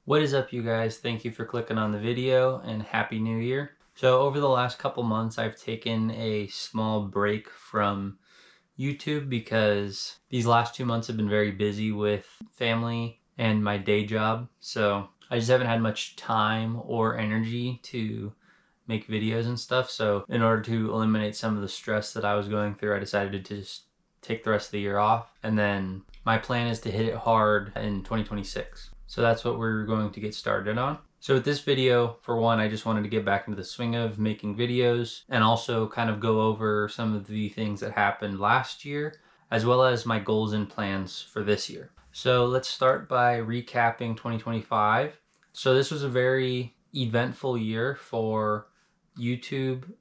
What is up, you guys? Thank you for clicking on the video and Happy New Year. So over the last couple months, I've taken a small break from YouTube because these last 2 months have been very busy with family and my day job. So I just haven't had much time or energy to make videos and stuff. So in order to eliminate some of the stress that I was going through, I decided to just take the rest of the year off. And then my plan is to hit it hard in 2026. So that's what we're going to get started on. So with this video, for one, I just wanted to get back into the swing of making videos and also kind of go over some of the things that happened last year, as well as my goals and plans for this year. So let's start by recapping 2025. So this was a very eventful year for YouTube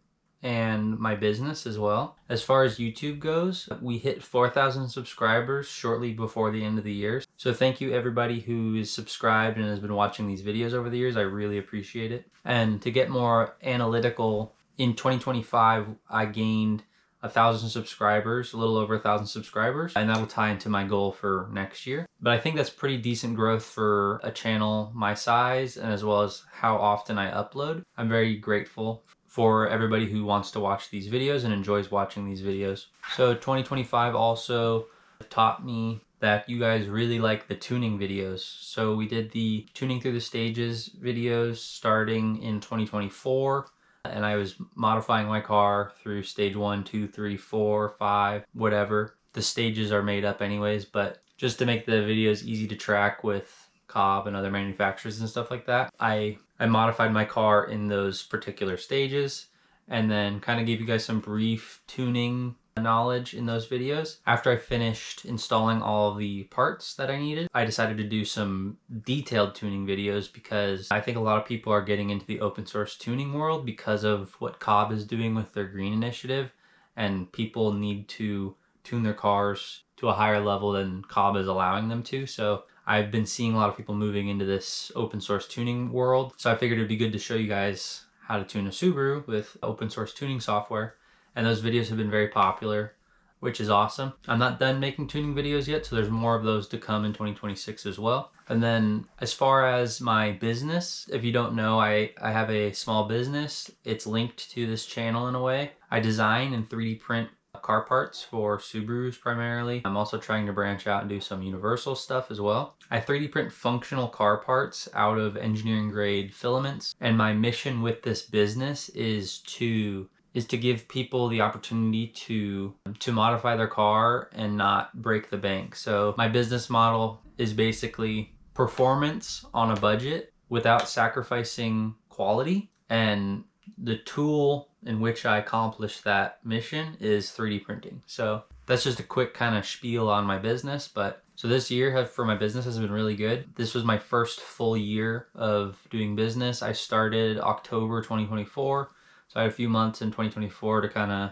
and my business as well. As far as YouTube goes, we hit 4,000 subscribers shortly before the end of the year. So thank you everybody who is subscribed and has been watching these videos over the years. I really appreciate it. And to get more analytical, in 2025, I gained 1,000 subscribers, a little over 1,000 subscribers, and that'll tie into my goal for next year. But I think that's pretty decent growth for a channel my size and as well as how often I upload. I'm very grateful for everybody who wants to watch these videos and enjoys watching these videos. So 2025 also taught me that you guys really like the tuning videos. So we did the tuning through the stages videos starting in 2024. And I was modifying my car through stage 1, 2, 3, 4, 5, whatever. The stages are made up anyways, but just to make the videos easy to track with Cobb and other manufacturers and stuff like that, I modified my car in those particular stages and then kind of gave you guys some brief tuning knowledge in those videos. After I finished installing all the parts that I needed, I decided to do some detailed tuning videos because I think a lot of people are getting into the open source tuning world because of what Cobb is doing with their green initiative, and people need to tune their cars to a higher level than Cobb is allowing them to. So I've been seeing a lot of people moving into this open source tuning world. So I figured it'd be good to show you guys how to tune a Subaru with open source tuning software. And those videos have been very popular, which is awesome. I'm not done making tuning videos yet, so there's more of those to come in 2026 as well. And then as far as my business, if you don't know, I have a small business. It's linked to this channel in a way. I design and 3D print car parts for Subarus primarily. I'm also trying to branch out and do some Universal stuff as well. I 3D print functional car parts out of engineering grade filaments, and my mission with this business is to give people the opportunity to modify their car and not break the bank. So my business model is basically performance on a budget without sacrificing quality, and the tool in which I accomplish that mission is 3D printing. So that's just a quick kind of spiel on my business. But so this year for my business has been really good. This was my first full year of doing business. I started October 2024. So I had a few months in 2024 to kind of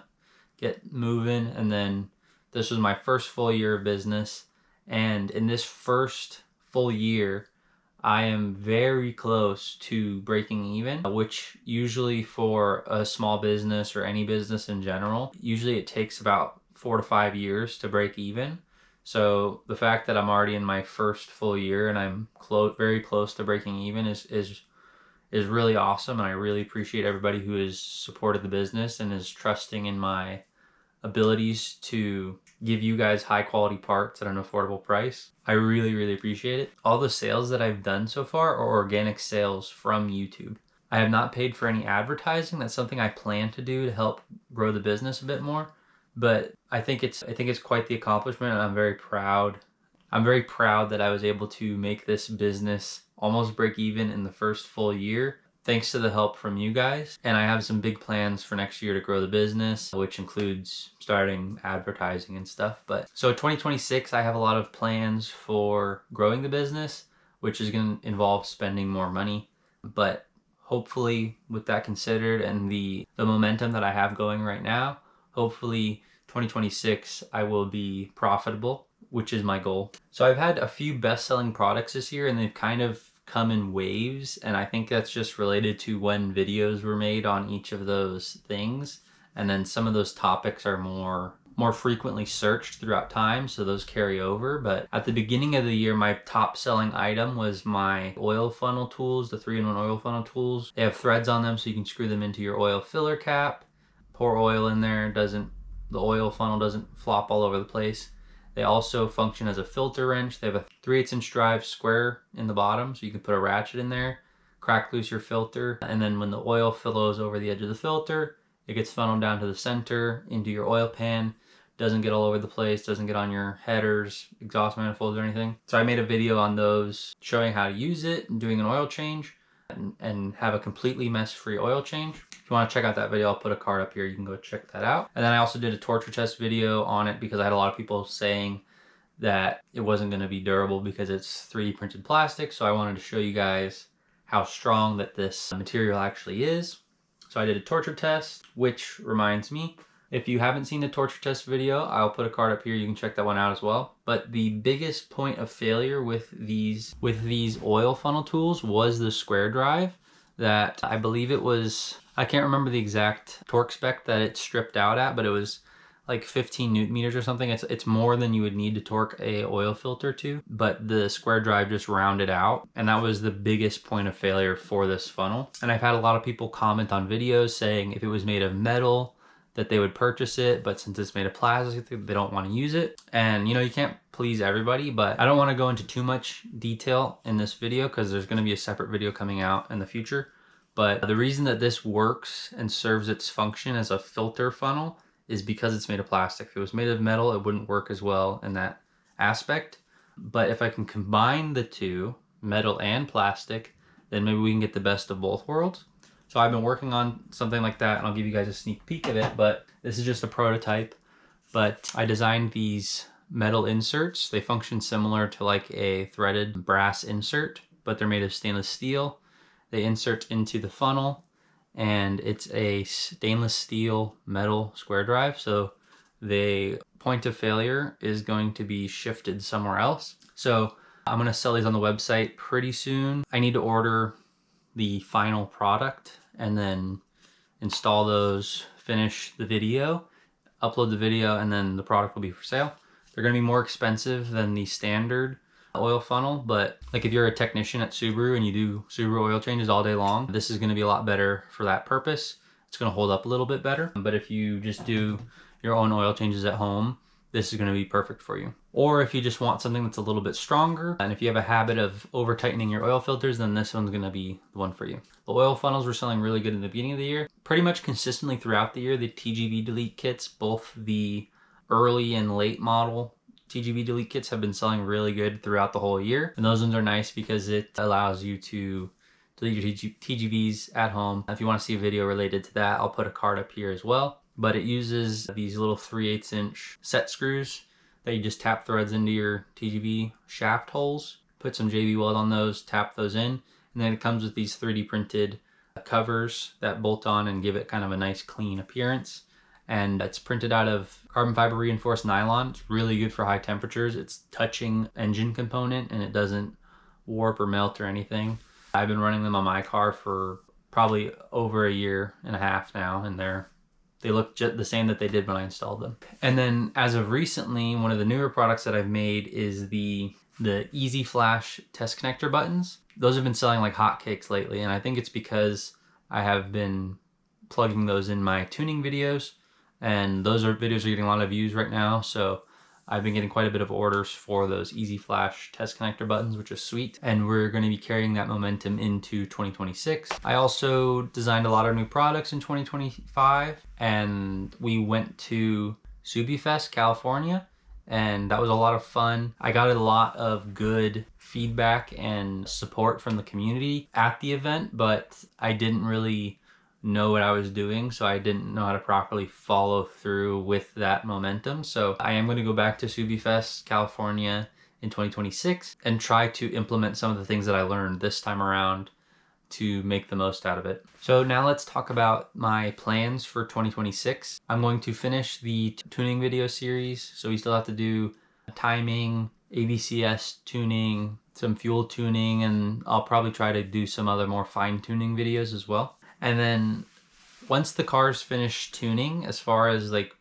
get moving. And then this was my first full year of business. And in this first full year, I am very close to breaking even, which usually for a small business or any business in general, usually it takes about 4 to 5 years to break even. So the fact that I'm already in my first full year and I'm very close to breaking even is really awesome. And I really appreciate everybody who has supported the business and is trusting in my abilities to give you guys high quality parts at an affordable price. I really, really appreciate it. All the sales that I've done so far are organic sales from YouTube. I have not paid for any advertising. That's something I plan to do to help grow the business a bit more. But I think it's quite the accomplishment, and I'm very proud. I'm very proud that I was able to make this business almost break even in the first full year, thanks to the help from you guys. And I have some big plans for next year to grow the business, which includes starting advertising and stuff. But so 2026, I have a lot of plans for growing the business, which is going to involve spending more money. But hopefully with that considered and the momentum that I have going right now, hopefully 2026, I will be profitable, which is my goal. So I've had a few best-selling products this year, and they've kind of come in waves, and I think that's just related to when videos were made on each of those things. And then some of those topics are more more frequently searched throughout time, so those carry over. But at the beginning of the year, my top selling item was my oil funnel tools, the 3-in-1 oil funnel tools. They have threads on them so you can screw them into your oil filler cap, pour oil in there, the oil funnel doesn't flop all over the place. They also function as a filter wrench. They have a 3/8 inch drive square in the bottom, so you can put a ratchet in there, crack loose your filter, and then when the oil flows over the edge of the filter, it gets funneled down to the center into your oil pan. Doesn't get all over the place, doesn't get on your headers, exhaust manifolds, or anything. So I made a video on those showing how to use it and doing an oil change and have a completely mess-free oil change. If you want to check out that video, I'll put a card up here. You can go check that out. And then I also did a torture test video on it because I had a lot of people saying that it wasn't going to be durable because it's 3D printed plastic. So I wanted to show you guys how strong that this material actually is. So I did a torture test, which reminds me, if you haven't seen the torture test video, I'll put a card up here. You can check that one out as well. But the biggest point of failure with these oil funnel tools was the square drive that I believe it was, I can't remember the exact torque spec that it stripped out at, but it was like 15 Newton meters or something. It's more than you would need to torque a oil filter to, but the square drive just rounded out. And that was the biggest point of failure for this funnel. And I've had a lot of people comment on videos saying if it was made of metal, that they would purchase it, but since it's made of plastic, they don't want to use it. And you know, you can't please everybody, but I don't want to go into too much detail in this video because there's going to be a separate video coming out in the future. But the reason that this works and serves its function as a filter funnel is because it's made of plastic. If it was made of metal, it wouldn't work as well in that aspect. But if I can combine the two, metal and plastic, then maybe we can get the best of both worlds. So I've been working on something like that, and I'll give you guys a sneak peek of it, but this is just a prototype. But I designed these metal inserts. They function similar to like a threaded brass insert, but they're made of stainless steel. They insert into the funnel, and it's a stainless steel metal square drive. So the point of failure is going to be shifted somewhere else. So I'm gonna sell these on the website pretty soon. I need to order the final product and then install those, finish the video, upload the video, and then the product will be for sale. They're going to be more expensive than the standard oil funnel, but like if you're a technician at Subaru and you do Subaru oil changes all day long, this is going to be a lot better for that purpose. It's going to hold up a little bit better. But if you just do your own oil changes at home, this is going to be perfect for you. Or if you just want something that's a little bit stronger, and if you have a habit of over tightening your oil filters, then this one's going to be the one for you. The oil funnels were selling really good in the beginning of the year. Pretty much consistently throughout the year, the TGV Delete kits, both the early and late model TGV Delete kits have been selling really good throughout the whole year. And those ones are nice because it allows you to delete your TGVs at home. If you want to see a video related to that, I'll put a card up here as well. But it uses these little 3/8 inch set screws that you just tap threads into your TGV shaft holes, put some JB Weld on those, tap those in, and then it comes with these 3D printed covers that bolt on and give it kind of a nice clean appearance. And it's printed out of carbon fiber reinforced nylon. It's really good for high temperatures. It's touching engine component and it doesn't warp or melt or anything. I've been running them on my car for probably over a year and a half now, and they look just the same that they did when I installed them. And then as of recently, one of the newer products that I've made is the Easy Flash test connector buttons. Those have been selling like hotcakes lately, and I think it's because I have been plugging those in my tuning videos, and those videos are getting a lot of views right now. So I've been getting quite a bit of orders for those Easy Flash test connector buttons, which is sweet. And we're going to be carrying that momentum into 2026. I also designed a lot of new products in 2025, and we went to SubiFest, California, and that was a lot of fun. I got a lot of good feedback and support from the community at the event, but I didn't really know what I was doing, so I didn't know how to properly follow through with that momentum. So I am going to go back to SubiFest, California in 2026 and try to implement some of the things that I learned this time around to make the most out of it. So now let's talk about my plans for 2026. I'm going to finish the tuning video series, so we still have to do timing, ABCS tuning, some fuel tuning, and I'll probably try to do some other more fine tuning videos as well. And then once the car's finished tuning, as far as like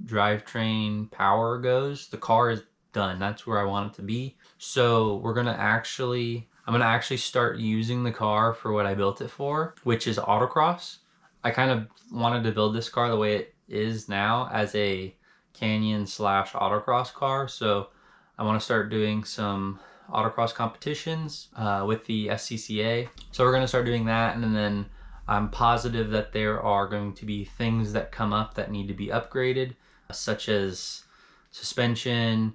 drivetrain power goes, the car is done. That's where I want it to be. So I'm gonna actually start using the car for what I built it for, which is autocross. I kind of wanted to build this car the way it is now as a canyon slash autocross car. So I want to start doing some autocross competitions with the SCCA. So we're going to start doing that, and then I'm positive that there are going to be things that come up that need to be upgraded, such as suspension,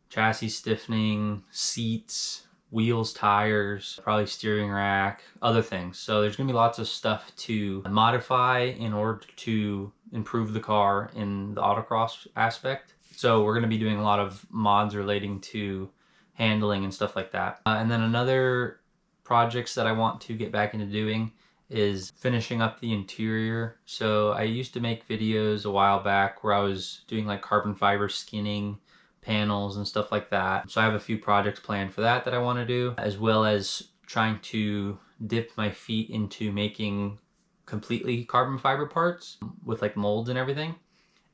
chassis stiffening, seats, wheels, tires, probably steering rack, other things. So there's gonna be lots of stuff to modify in order to improve the car in the autocross aspect. So we're gonna be doing a lot of mods relating to handling and stuff like that. And then another projects that I want to get back into doing is finishing up the interior. So I used to make videos a while back where I was doing like carbon fiber skinning panels and stuff like that. So I have a few projects planned for that I want to do, as well as trying to dip my feet into making completely carbon fiber parts with like molds and everything.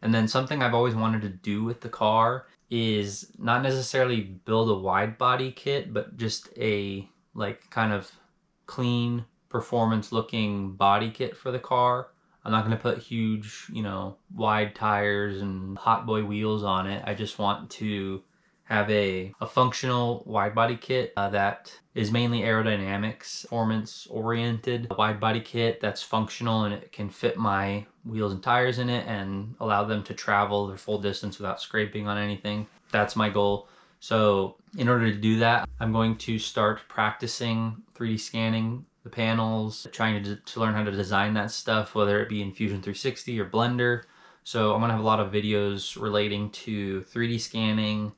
And then something I've always wanted to do with the car is not necessarily build a wide body kit, but just a like kind of clean performance looking body kit for the car. I'm not going to put huge, wide tires and hot boy wheels on it. I just want to have a functional wide body kit that is mainly aerodynamics, performance oriented. A wide body kit that's functional and it can fit my wheels and tires in it and allow them to travel their full distance without scraping on anything. That's my goal. So in order to do that, I'm going to start practicing 3D scanning the panels, trying to learn how to design that stuff, whether it be in Fusion 360 or Blender. So I'm gonna have a lot of videos relating to 3D scanning,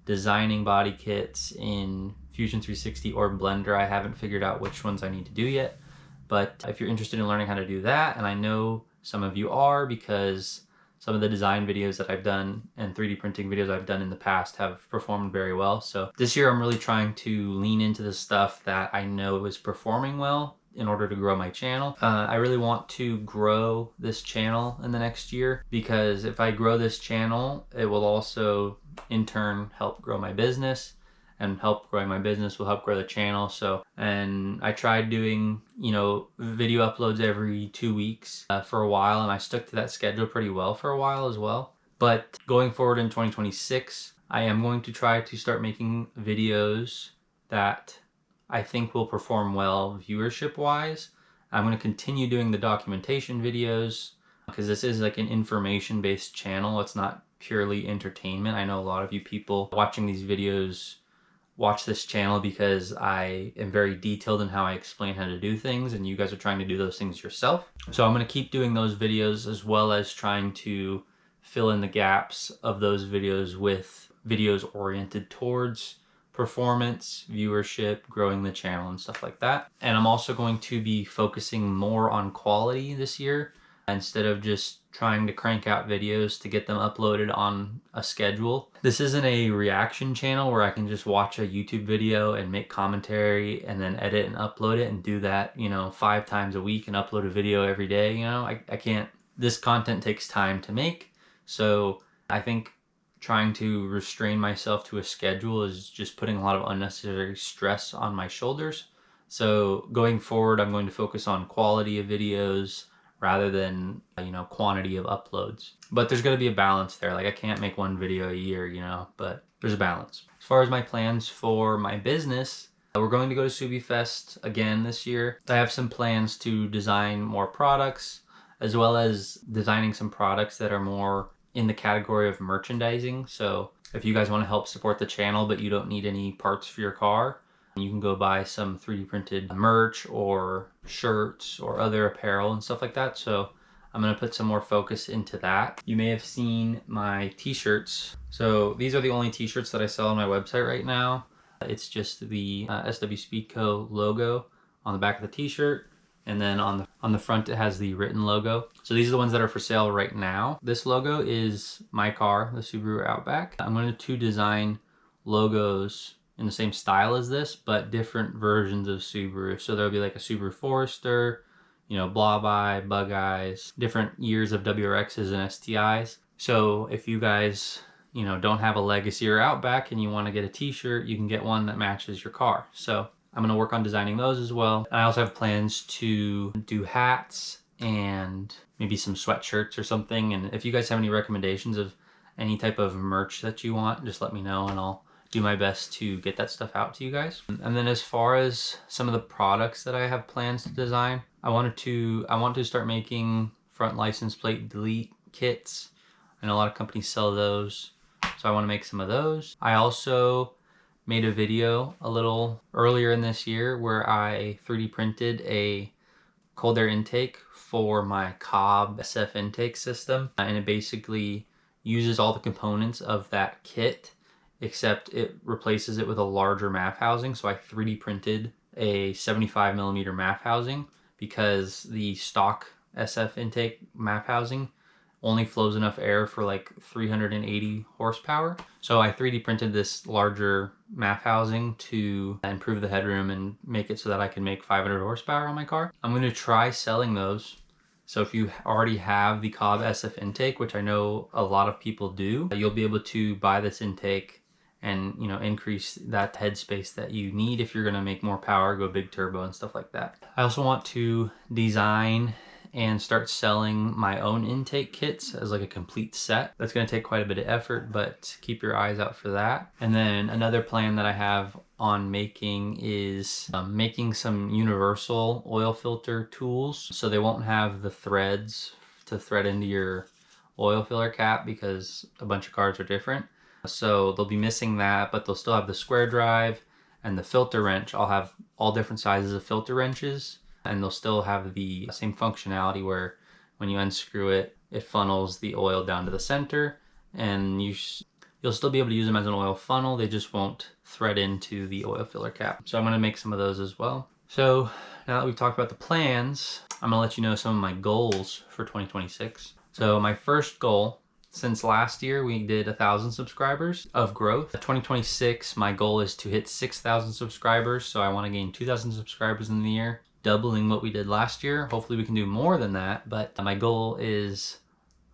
designing body kits in Fusion 360 or Blender. I haven't figured out which ones I need to do yet, but if you're interested in learning how to do that, and I know some of you are because some of the design videos that I've done and 3D printing videos I've done in the past have performed very well. So this year I'm really trying to lean into the stuff that I know is performing well in order to grow my channel. I really want to grow this channel in the next year, because if I grow this channel, it will also in turn help grow my business, and help growing my business will help grow the channel. So, and I tried doing, video uploads every 2 weeks for a while, and I stuck to that schedule pretty well for a while as well. But going forward in 2026, I am going to try to start making videos that I think will perform well viewership wise. I'm going to continue doing the documentation videos because this is like an information based channel. It's not purely entertainment. I know a lot of you people watching these videos watch this channel because I am very detailed in how I explain how to do things, and you guys are trying to do those things yourself. So I'm going to keep doing those videos, as well as trying to fill in the gaps of those videos with videos oriented towards performance, viewership, growing the channel and stuff like that. And I'm also going to be focusing more on quality this year, instead of just trying to crank out videos to get them uploaded on a schedule. This isn't a reaction channel where I can just watch a YouTube video and make commentary and then edit and upload it and do that, 5 times a week and upload a video every day. I can't. This content takes time to make. So I think trying to restrain myself to a schedule is just putting a lot of unnecessary stress on my shoulders. So going forward, I'm going to focus on quality of videos rather than, quantity of uploads. But there's going to be a balance there. Like, I can't make one video a year, but there's a balance. As far as my plans for my business, we're going to go to SubiFest again this year. I have some plans to design more products, as well as designing some products that are more in the category of merchandising. So if you guys want to help support the channel, but you don't need any parts for your car, you can go buy some 3D printed merch or shirts or other apparel and stuff like that. So I'm going to put some more focus into that. You may have seen my t-shirts. So these are the only t-shirts that I sell on my website right now. It's just the SW Speedco logo on the back of the t-shirt. And then on the front, it has the written logo. So these are the ones that are for sale right now. This logo is my car, the Subaru Outback. I'm going to design logos in the same style as this, but different versions of Subaru. So there'll be like a Subaru Forester, Blob Eye, Bug Eyes, different years of WRXs and STIs. So if you guys, don't have a Legacy or Outback and you want to get a t-shirt, you can get one that matches your car. So I'm going to work on designing those as well. I also have plans to do hats and maybe some sweatshirts or something. And if you guys have any recommendations of any type of merch that you want, just let me know and I'll do my best to get that stuff out to you guys. And then as far as some of the products that I have plans to design, I want to start making front license plate delete kits. I know a lot of companies sell those, so I want to make some of those. I also made a video a little earlier in this year where I 3D printed a cold air intake for my Cobb SF intake system, and it basically uses all the components of that kit, except it replaces it with a larger MAF housing. So I 3D printed a 75mm MAF housing because the stock SF intake MAF housing only flows enough air for like 380 horsepower. So I 3D printed this larger MAF housing to improve the headroom and make it so that I can make 500 horsepower on my car. I'm going to try selling those. So if you already have the Cobb SF intake, which I know a lot of people do, you'll be able to buy this intake and increase that headspace that you need if you're going to make more power, go big turbo and stuff like that. I also want to design and start selling my own intake kits as like a complete set. That's going to take quite a bit of effort, but keep your eyes out for that. And then another plan that I have on making is making some universal oil filter tools, so they won't have the threads to thread into your oil filler cap because a bunch of cars are different. So they'll be missing that, but they'll still have the square drive and the filter wrench. I'll have all different sizes of filter wrenches, and they'll still have the same functionality where when you unscrew it, it funnels the oil down to the center, and you'll still be able to use them as an oil funnel. They just won't thread into the oil filler cap. So I'm going to make some of those as well. So now that we've talked about the plans, I'm going to let you know some of my goals for 2026. So my first goal, since last year we did 1,000 subscribers of growth. 2026, my goal is to hit 6,000 subscribers. So I want to gain 2,000 subscribers in the year, doubling what we did last year. Hopefully we can do more than that, but my goal is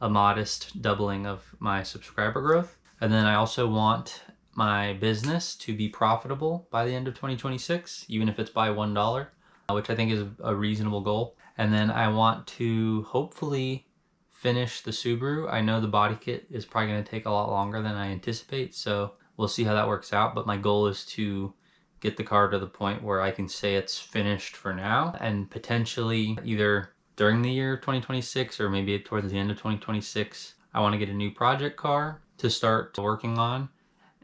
a modest doubling of my subscriber growth. And then I also want my business to be profitable by the end of 2026, even if it's by $1, which I think is a reasonable goal. And then I want to hopefully finish the Subaru. I know the body kit is probably going to take a lot longer than I anticipate, so we'll see how that works out. But my goal is to get the car to the point where I can say it's finished for now, and potentially either during the year 2026 or maybe towards the end of 2026, I want to get a new project car to start working on.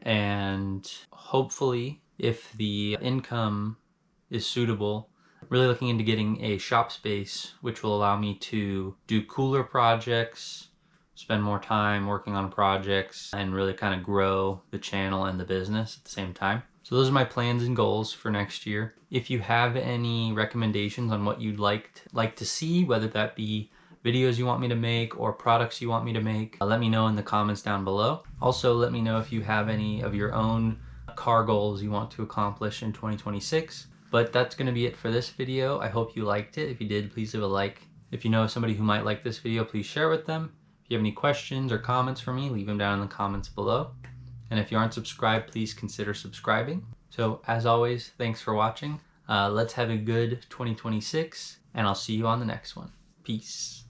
And hopefully, if the income is suitable, really looking into getting a shop space, which will allow me to do cooler projects, spend more time working on projects, and really kind of grow the channel and the business at the same time. So those are my plans and goals for next year. If you have any recommendations on what you'd like to see, whether that be videos you want me to make or products you want me to make, let me know in the comments down below. Also, let me know if you have any of your own car goals you want to accomplish in 2026. But that's going to be it for this video. I hope you liked it. If you did, please leave a like. If you know somebody who might like this video, please share with them. If you have any questions or comments for me, leave them down in the comments below. And if you aren't subscribed, please consider subscribing. So as always, thanks for watching. Let's have a good 2026, and I'll see you on the next one. Peace.